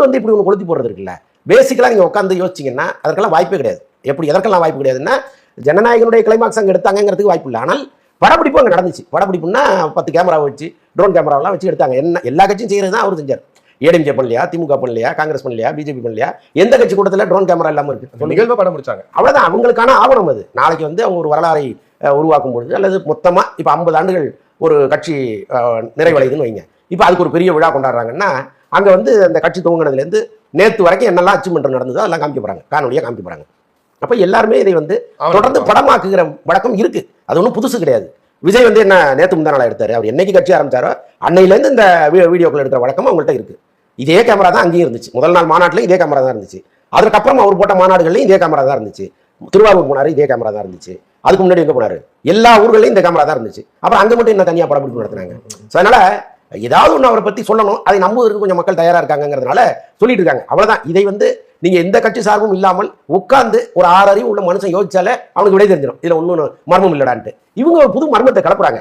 மக்கள் வந்து இப்படி ஒன்று கொளுத்தி போடுறது இருக்குல்ல, பேசிக்கலாக நீங்கள் உட்காந்து யோசிச்சிங்கன்னா அதற்கெல்லாம் வாய்ப்பே கிடையாது. எதற்கெல்லாம் வாய்ப்பு கிடையாதுன்னா, ஜனநாயகனுடைய கிளைமாக்ஸ் அங்கே எடுத்தாங்கிறதுக்கு வாய்ப்பு இல்லை. ஆனால் படப்பிடிப்பு அங்கே நடந்துச்சு. படப்பிடிப்புன்னா 10 கேமரா வச்சு, ட்ரோன் கேமராவெல்லாம் வச்சு எடுத்தாங்க. எல்லா கட்சியும் செய்கிறது தான் அவர் செஞ்சார். ஏடிஎம்கே பண்ணலையா, திமுக பண்ணலையா, காங்கிரஸ் பண்ணலையா, பிஜேபி பண்ணலையா, எந்த கட்சி கூட்டத்தில் ட்ரோன் கேமரா இல்லாமல் இருக்கு? நிகழ்வு படம் முடிச்சாங்க. அவ்வளோதான், அவங்களுக்கான ஆவணம் அது. நாளைக்கு வந்து அவங்க ஒரு வரலாறை உருவாக்கும் பொழுது, அல்லது மொத்தமாக இப்போ 50 ஆண்டுகள் ஒரு கட்சி நிறைவடையுதுன்னு வைங்க, இப்போ அதுக்கு ஒரு பெரிய விழா கொண்டாடுறாங்கன்னா, அங்கே வந்து அந்த கட்சி துவங்கினதுலேருந்து நேற்று வரைக்கும் என்னெல்லாம் அச்சீவ்மெண்ட் நடந்ததோ அதெல்லாம் காமிக்க போகிறாங்க, காணொலியாக காமிக்க போகிறாங்க. அப்போ எல்லாருமே இதை வந்து தொடர்ந்து படமாக்குகிற வழக்கம் இருக்குது. அது ஒன்றும் புதுசு கிடையாது. விஜய் வந்து என்ன நேற்று முந்தா நாளாக எடுத்தார், அவர் என்னைக்கு கட்சி ஆரம்பிச்சாரோ அன்னையிலேருந்து இந்த வீடியோக்கள் எடுக்கிற வழக்கம் அவங்கள்ட்ட இருக்குது. இதே கேமரா தான் அங்கேயும் இருந்துச்சு. முதல் நாள் மாநாட்டிலையும் இதே கேமரா தான் இருந்துச்சு. அதுக்கப்புறம் அவர் போட்ட மாநாடுகள்லையும் இதே கேமரா தான் இருந்துச்சு. திருவாரூர் போனார், இதே கேமரா தான் இருந்துச்சு. அதுக்கு முன்னாடி எங்கே போனார், எல்லா ஊர்களையும் இந்த கேமரா தான் இருந்துச்சு. அப்புறம் அங்கே மட்டும் என்ன தனியாக படப்பிடிப்பு நடத்துனாங்க? ஸோ அதனால ஏதாவது ஒன்று அவரை பற்றி சொல்லணும், அதை நம்புவதற்கு கொஞ்சம் மக்கள் தயாராக இருக்காங்கிறதுனால சொல்லிட்டு இருக்காங்க. அவ்வளோதான். இதை வந்து நீங்கள் எந்த கட்சி சார்பும் இல்லாமல் உட்கார்ந்து ஒரு 6 அறிவு உள்ள மனுஷன் யோசிச்சாலே அவனுக்கு விடை தெரிஞ்சிடும், இதில் ஒன்றும் மர்மம் இல்லடான்ட்டு. இவங்க ஒரு புது மர்மத்தை கலப்புறாங்க.